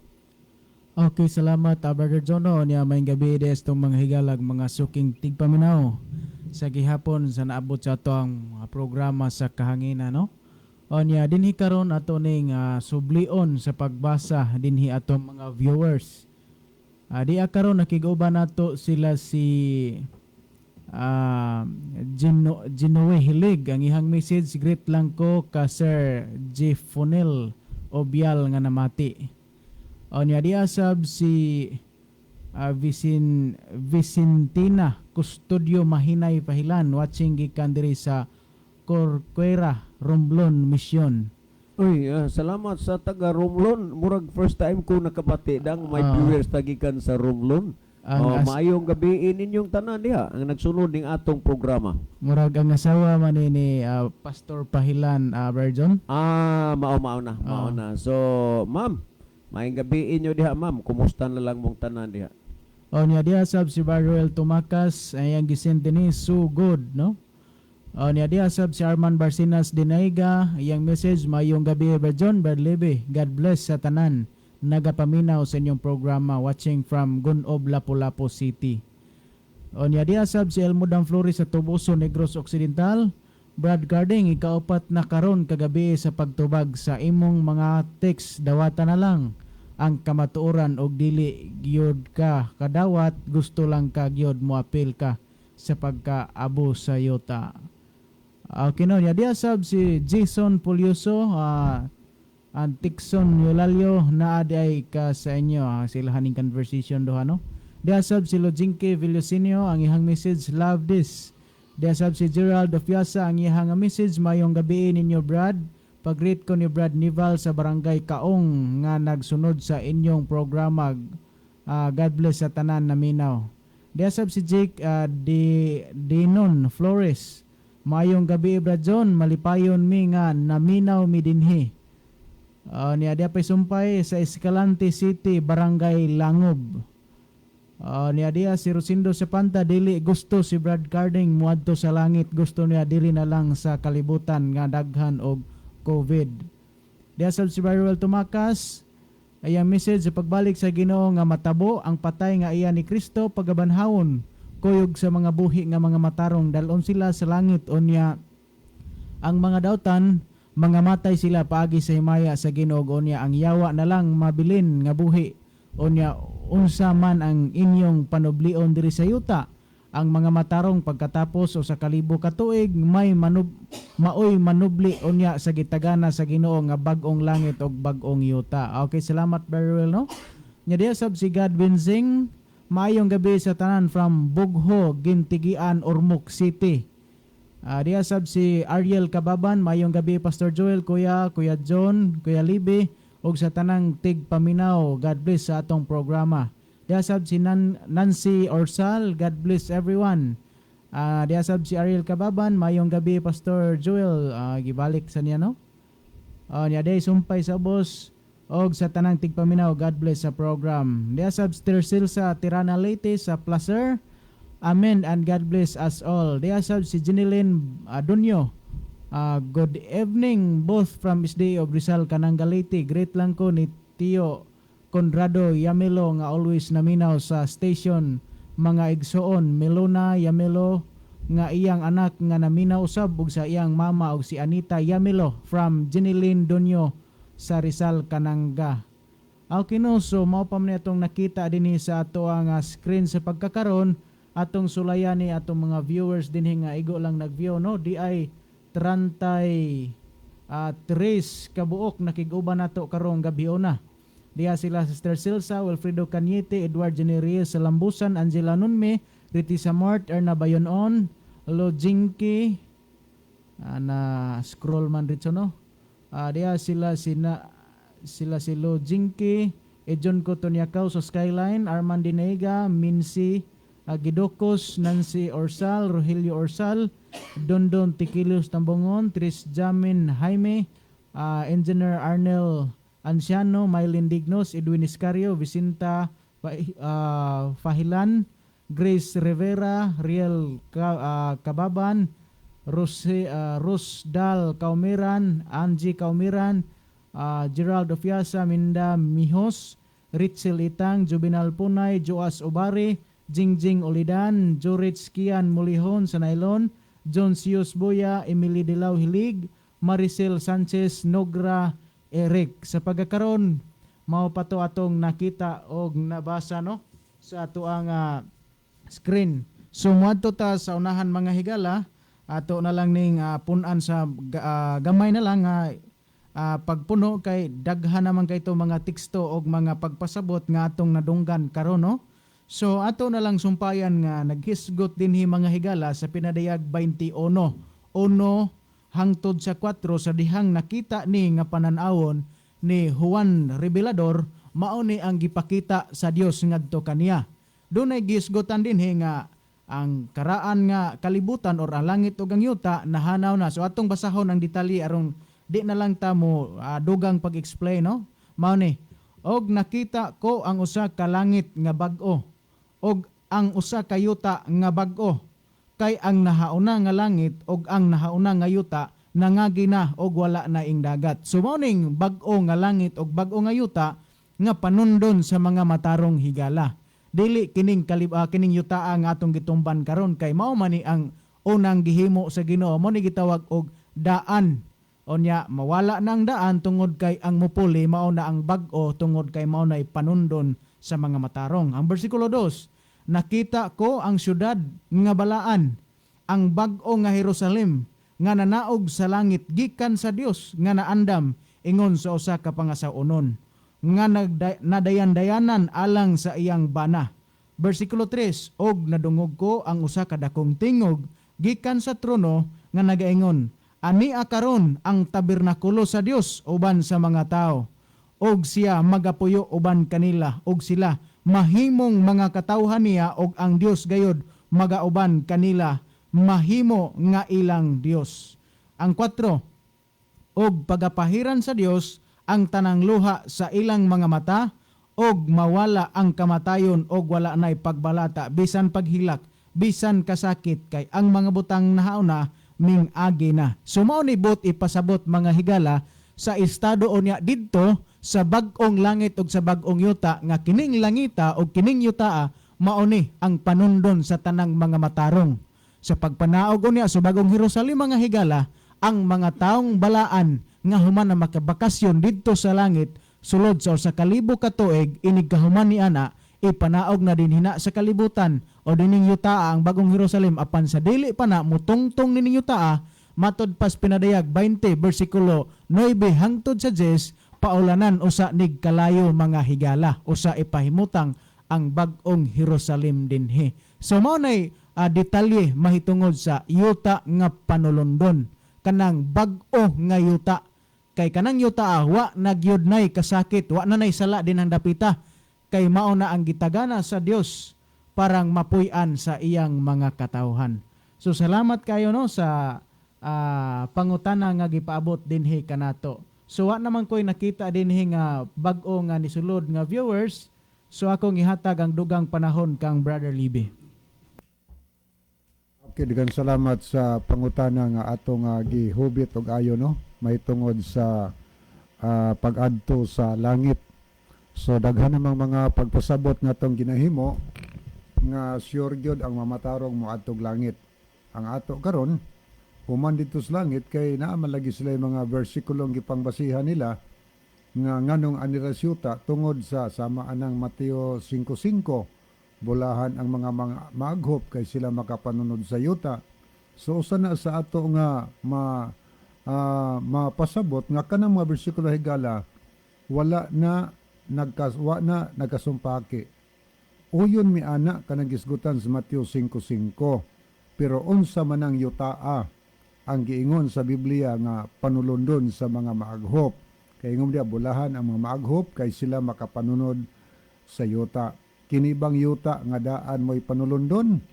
Okay, salamat Brother Jono. Niya may gabi des tong mga higalag mga suking tigpaminaw sa gihapon sa naabot sa ato ang programa sa kahanginan, no? O niya dinhi karon ato ning sublion sa pagbasa dinhi ato mga viewers. Di karon nakiguban nato sila si Ginoe Hilig. Ang ihang message, greet lang ko ka Sir G. Funel Obial nga namati. O niya di asab si Vicentina Custodio Mahinay Pahilan, watching gikan diri sa Corcuera, Romblon, Mission. Uy, salamat sa taga Romblon. Murag first time ko nakabati dang may viewers tagikan sa Romblon. Maayong gabi ninyong tanan diha ang nagsunod ning atong programa. Murag ang asawa man ni Pastor Pahilan, Berjon. Mao na. So, ma'am, maayong gabi inyo diha, ma'am. Kumusta na lang mong tanan diha? O niya diha sab si Baruel Tumakas, ayang gisente ni so good, no? O niya diha sab si Arman Barcinas Dinaiga, iyang message, mayong gabi Berjon, Berlebe, God bless sa tanan. Nagapaminaw sa inyong programa, watching from Gunob, Lapu-Lapu City. O niya diha sab si Elmodang Flores sa Tubuso, Negros Occidental. Brad Garding, ikaapat na karon kagabi sa pagtubag sa imong mga text, dawata na lang ang kamatuoran og dili gyud ka kadawat, gusto lang ka gyud mo apil ka sa pagkaabo sa yuta. Okay, no, niya diha sab si Jason Pulyoso, ang Tikson Yulalyo na aday ka sa inyo, sila haning conversation doha, no? Diha sab si Lojinke Villosinio, ang ihang message, love this. Diha sab si Gerald Ofiasa, ang ihang message, mayong gabi ninyo Brad. Pag-greet ko ni Brad Nival sa Barangay Kaong nga nagsunod sa inyong programa. God bless sa tanan na minaw. Diha sab si Jake Dinon Flores, mayong gabi Brad John, malipayon mi nga naminaw mi dinhi. Niya diya pa'y sumpay sa Escalante City, Barangay Langob. Niya diya si Rosindo Sepanta, dili gusto si Brad Carding muadto sa langit, gusto niya dili na lang sa kalibutan nga daghan og COVID. Diya sab si Baruel Tumakas, ayang message sa pagbalik sa Ginoo nga matabo ang patay nga iya ni Kristo pagabanhawon, kuyog sa mga buhi nga mga matarong, dalon sila sa langit. Unya ang mga dautan mga matay sila paagi sa himaya sa Ginoo. Unya ang yawa na lang mabilin nga buhi. Unya unsa man ang inyong panublion diri sa yuta, ang mga matarong pagkatapos o sa kalibo ka tuig maoy manubli unya sa gitagana sa Ginoo nga bag-ong langit og bag-ong yuta. Okay, salamat very well, no? Nya diya sab si Godwin Singh, maayong gabi sa tanan from Bugho, Gintigian, Ormoc City. Diya sab si Ariel Kababan, mayong gabi Pastor Joel, Kuya John, Kuya Libby, ug sa tanang tigpaminaw, God bless sa atong programa. Diya sab si Nancy Orsal, God bless everyone. Diya sab si Ariel Kababan, mayong gabi Pastor Joel, gibalik sa niya, no? Niya day sumpay sa boss, og sa tanang tigpaminaw, God bless sa program. Diya sab si Tersil sa Tirana Leyte sa Placer, amen and God bless us all. Diya sab si Jeneline Adunyo, good evening both from SDA of Rizal, Cananga Leyte. Great lang ko ni Tio Conrado Yamelo nga always naminaw sa station. Mga igsoon, Melona Yamelo nga iyang anak nga naminaw usab ug sa iyang mama og si Anita Yamelo from Jeneline Dunyo sa Rizal, Cananga. Okay, no, so mao pa man itong nakita dinhi sa ato ang screen sa pagkakaron. Atong sulayan ni atong mga viewers dinhi nga igo lang nag-view, no? Di ay 33 kabuok nakig-uban nato karong gabi na. Diya sila Sister Silsa, Wilfredo Cañete, Edward Generes sa Lambusan, Angela Nunme, Riti Samart, Erna Bayonon, Lo Jinky, na scroll man rito, no? Diya sila si Lo Jinky, John Cotoniacao sa Skyline, Armand Dinega, Mincy Gidokos, Nancy Orsal, Rogelio Orsal, Dondon Tiquilios Tambongon, Tris Jamin Jaime, Engineer Arnel Anciano, Mylene Dignos, Edwin Iscario, Vicenta Fahilan, Grace Rivera, Riel Kababan, Rusdal Kaumiran, Angie Kaumiran, Gerald Ofiasa, Minda Mihos, Ritzel Itang, Juvenal Punay, Joas Obari, Jingjing Olidan, Jorich Kian Mulihon Sanailon, John Sius Boya, Emily Dilaw Hilig, Maricel Sanchez Nogra Eric. Sa pagkakaroon, mao pa to atong nakita og nabasa no sa ato ang screen. So muadto ta sa unahan mga higala, ato na lang ning punan sa gamay na lang pagpuno kay daghan naman kay to mga teksto og mga pagpasabot nga atong nadunggan karon no. So ato na lang sumpayan nga naghisgot dinhi mga higala sa pinadayag 21 hangtod sa 4 sa dihang nakita ni nga panan-awon ni Juan Revelador, mao ni ang gipakita sa Dios ngadto kaniya. Dunay gisgotan dinhi nga ang karaan nga kalibutan or ang langit ug ang yuta nahanaw na. So atong basahon ang detalye aron di na lang ta mo dugang pag-explain no. Mao ni og nakita ko ang usa ka langit nga bag-o og ang usa ka yuta nga bag-o, kay ang nahauna nga langit og ang nahauna nga yuta nangagi na og wala na ing dagat. So mao ning bag-o nga langit og bag-o nga yuta nga panundon sa mga matarong higala. Dili kining kining yuta nga atong gitumban karon kay mao man ni ang unang gihimo sa Ginoo, mo ni gitawag og daan. Onya mawala na ang daan tungod kay ang mupuli mao na ang bag-o tungod kay mao na ipanundon sa mga matarong. Ang bersikulo 2, nakita ko ang syudad nga balaan, ang bag-o nga Jerusalem nga nanaog sa langit gikan sa Dios nga naandam ingon sa usa ka pangasaunon nga nadayan-dayanan alang sa iyang bana. Bersikulo 3, og nadungog ko ang usa ka dakong tingog gikan sa trono nga nagaingon, ani karon ang tabernakulo sa Dios uban sa mga tao, og siya magapuyo uban kanila, og sila mahimong mga katawhan niya, og ang Dios gayod magauban kanila, mahimo nga ilang Dios. Ang 4, og pagapahiran sa Dios ang tanang luha sa ilang mga mata, og mawala ang kamatayon, og wala nay pagbalata bisan paghilak, bisan kasakit, kay ang mga butang nahauna ming-agi na. So mao ni bot ipasabot mga higala sa estado unya didto sa bag-ong langit ug sa bag-ong yuta nga kining langita ug kining yuta mao ni ang panundon sa tanang mga matarong. Sa pagpanaog unya sa bagong Jerusalem mga higala, ang mga taong balaan nga human na makabakasyon didto sa langit sulod sa usa ka libo ka tuig, inig kahuman ni ana ipanaog na dinhina sa kalibutan o dining yuta ang bagong Jerusalem, apan sa dili pa na mutungtong nining yuta matod pas pinadayag 20 bersikulo 9 hangtod sa 10, paulanan usa nig kalayo mga higala, usa ipahimutang ang bag-ong Jerusalem dinhi. So mao nay detalye mahitungod sa yuta nga panulundon, kanang bag-o nga yuta. Kay kanang yuta wa nagyud nay kasakit, wa na nay sala din ang dapita, kay mao na ang gitagana sa Dios parang mapuy-an sa iyang mga katawhan. So salamat kayo no sa pangutana nga gipaabot dinhi kanato. So wa naman ko'y nakita dinhi nga bag-o nga nisulod nga viewers, so akong ihatag ang dugang panahon kang Brother Libby. Okay, daghang salamat sa pangutana nga atong gihubit og ayo no, mahitungod sa pag-adto sa langit. So daghan namang mga pagpasabot nga atong ginahimo nga sure gyud ang mamatarong moadtog langit. Ang ato karon human dito sa langit kay naa man lagi sila mga bersikulong gipangbasihan nila nga nganong anirasyuta tungod sa sama anang Mateo 5:5, bulahan ang mga maaghop kay sila makapanunod sa yuta. So usa na sa ato nga mapasabot nga kanang mga bersikulo higala wala na nagkasumpaki. Uyon mi ana kanang gisgutan sa Mateo 5:5. Pero unsa man ang yutaa ang giingon sa Biblia nga panulundon sa mga maaghop. Kay ingon dia bulahan ang mga maaghop kay sila makapanunod sa yuta. Kinibang yuta nga daan mo'y panulundon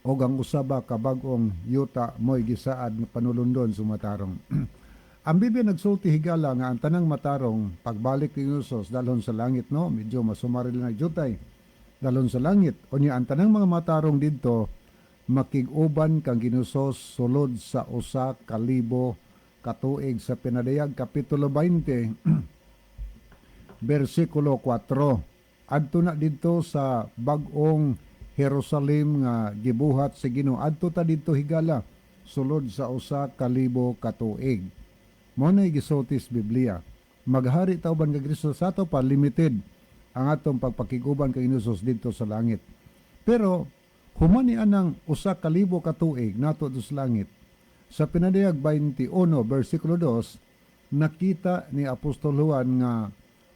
o ang usaba ka bag-ong yuta mo'y gisaad nga panulundon sumatarong. Ang Biblia nagsulti higala nga ang tanang matarong pagbalik ni Hesus dalhon sa langit, no? Medyo masumari lang jutay. Dalhon sa langit. O niya, ang tanang mga matarong dito, makig-uban kang ginusos sulod sa usa ka libo katuig sa Pinadayag Kapitulo 20 versikulo 4. Adto na dito sa bag-ong Jerusalem nga gibuhat sa Ginoo. Adto ta dito higala sulod sa usa ka libo katuig. Mo na gisultis Biblia. Maghari ta uban kag Kristo sa ato pa limited ang atong pagpakiguban kay Hesus dito sa langit. Pero humani anang usa ka libo katuig nato sa langit. Sa Pinadayag 21 versikulo 2 nakita ni Apostol Juan nga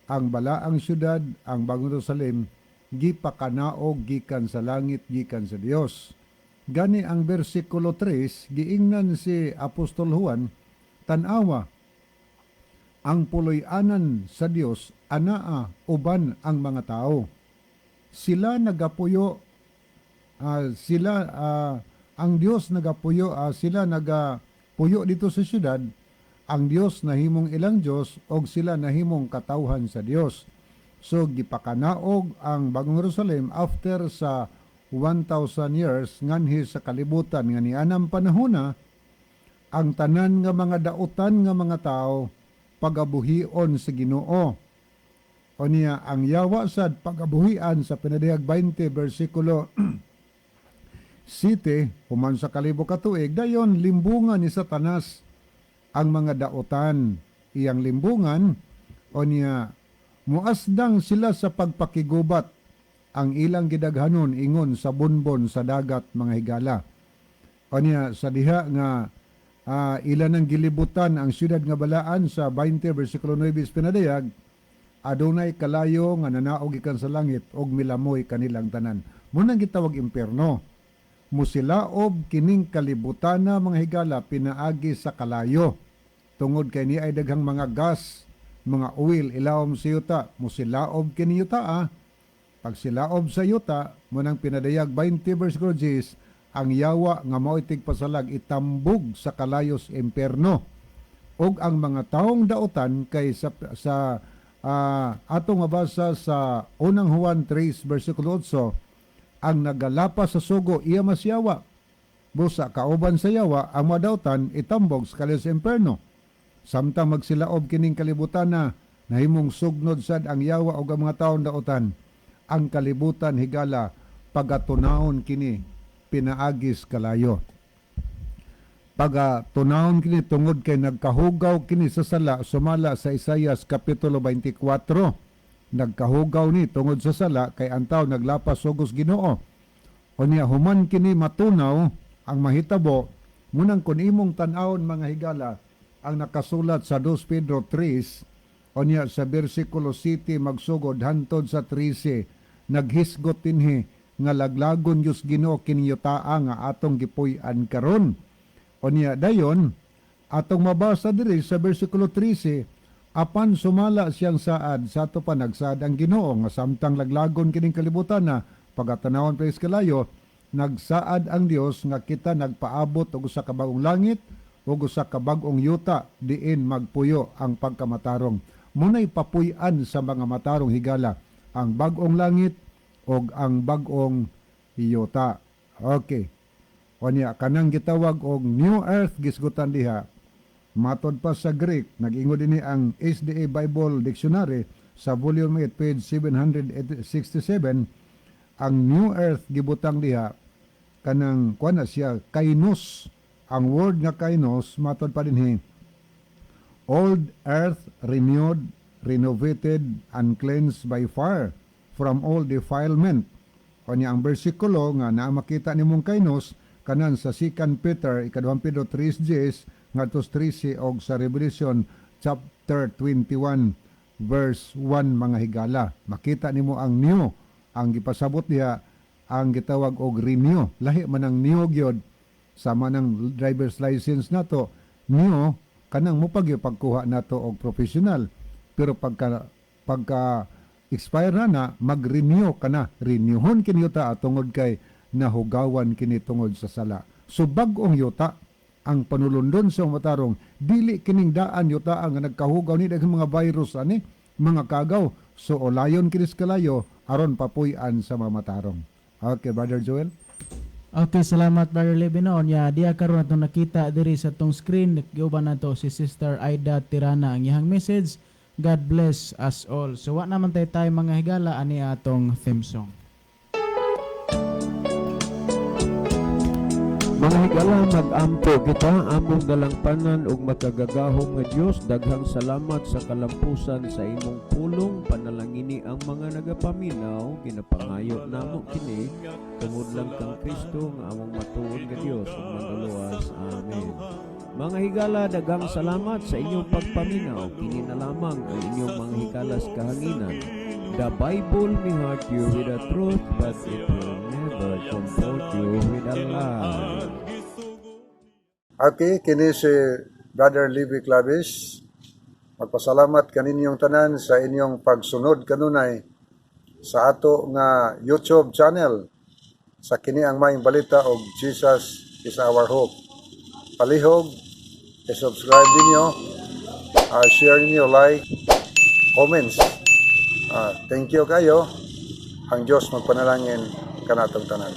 ang balaang syudad, ang bagong Jerusalem, gipakanaog gikan sa langit, gikan sa Dios. Gani ang versikulo 3 giingnan si Apostol Juan, tanawa ang puloy-anan sa Dios anaa uban ang mga tao. Sila nagapuyo ang Dios nagapuyo, sila nagapuyo dito sa syudad, ang Dios nahimong ilang Dios og sila nahimong katawhan sa Dios. So gipakanaog ang bagong Jerusalem after sa 1,000 years nganhi sa kalibutan nga nianang panahona ang tanan nga mga dautan nga mga tao pagabuhion sa Ginoo. O niya ang yawa sad pagabuhian sa Pinadayag 20 versikulo 7 human sa kalibo katuig dayon limbungan ni Satanas ang mga dautan. Iyang limbungan o niya muasdang sila sa pagpakigubat ang ilang gidaghanon ingon sa bunbon sa dagat mga higala. O niya sa diha nga ilan ang gilibutan ang siyudad nga balaan sa 20 versikulo 9 Pinadayag, adunay kalayo nga nanaog ikan sa langit og milamoy kanilang tanan. Munang gitawag impierno. Musilaob kining kalibutana mga higala pinaagi sa kalayo. Tungod kay ni ay daghang mga gas, mga oil ilawom sa yuta, musilaob kini yuta. Pag silaob sa yuta, munang Pinadayag 20 versikulo 10, ang yawa nga mao'y tigpasalag itambog sa kalayos impierno. Og ang mga taong dautan kay sa atong mabasa sa unang Juan 3 versikulo 8, ang nagalapa sa sugo iya masyawa. Busa kauban sa yawa ang mga dautan itambog sa kalayos impierno. Samtang magsilaob kining kalibutan na nahimong sugnod sad ang yawa og ang mga taong dautan. Ang kalibutan higala pagatunahon kini pinaagis kalayo. Pagatunahon kini tungod kay nagkahugaw kini sa sala sumala sa Isaias Kapitulo 24. Nagkahugaw ni tungod sa sala kay ang tao naglapas sugos Ginoo. O niya human kini matunaw ang mahitabo munang kun imong tan-awon mga higala ang nakasulat sa 2 Pedro 3 o niya sa bersikulo 7 magsugod hantod sa 13 naghisgot dinhi nga laglagon Diyos Ginoo kiniyutaa nga atong gipuy-an karon. O niya dayon atong mabasa diri sa bersikulo 13 apan sumala siyang saad sa ato pa nagsaad ang Ginoo nga samtang laglagon kining kalibutan na pagatanawon pa kalayo nagsaad ang Dios nga kita nagpaabot og usa ka bagong langit ug usa ka bag-ong yuta diin magpuyo ang pagkamatarong. Munay papuy-an sa mga matarong higala ang bag-ong langit ug ang bag-ong yuta. Okay. O niya kanang gitawag og New Earth gisgutan diha. Matod pa sa Greek, nag-ingo din ang SDA Bible Dictionary sa volume 8 page 767 ang New Earth gibutang diha kanang kuan na siya kainos. Ang word nga kainos matod pa dinhi old earth renewed, renovated and cleansed by fire from all defilement. O niya ang bersikulo nga naa makita nimong kainos kanan sa 2 Peter ikaduhang Pedro 3:10 ngadto 13 og sa Revelation chapter 21 verse 1 mga higala. Makita nimo ang new, ang gipasabot diha ang gitawag og renew. Lahi man ang new gyud sama ng driver's license nato. New kanang mupag pagkuha nato og professional. Pero pagka expire na mag-renew kana. Renewhon kini yuta tungod kay nahugawan kini tungod sa sala. So bag-ong yuta ang panulundon sa matarong dili kining daan yuta ang nagkahugaw ni daghang mga virus ani mga kagaw so olayon kinis kalayo aron papuy-an sa mga matarong. Okay, Brother Joel. Okay, salamat Brother Levi noon. Ya, diya karon atong nakita diri sa tong screen, giuban nato si Sister Aida Tirana ang iyang message. God bless us all. So wa naman tayo mga higala ani atong theme song. Mga higala, mag-ampo kita, among dalangpanan ug makagagahom nga Dios, daghang salamat sa kalampusan sa imong pulong, panalangini ang mga nagapaminaw, ginapangayo namo kini, tungod lang kang Kristo nga among matuod nga Dios ug magaluwas. Amen. Mga higala, daghang salamat sa inyong pagpaminaw, kini na lamang ang inyong mga higalas kahanginan. The Bible may hurt you with the truth, but it will never comfort you with a lie. Okay, kini si Brother Levi Clavis. Magpasalamat kaninyong tanan sa inyong pagsunod kanunay sa ato nga YouTube channel sa kini ang maayong balita og Jesus is our hope. Palihog, i-subscribe ninyo, share ninyo, like, comments. Thank you kayo. Ang Diyos magpanalangin kanatong tanan.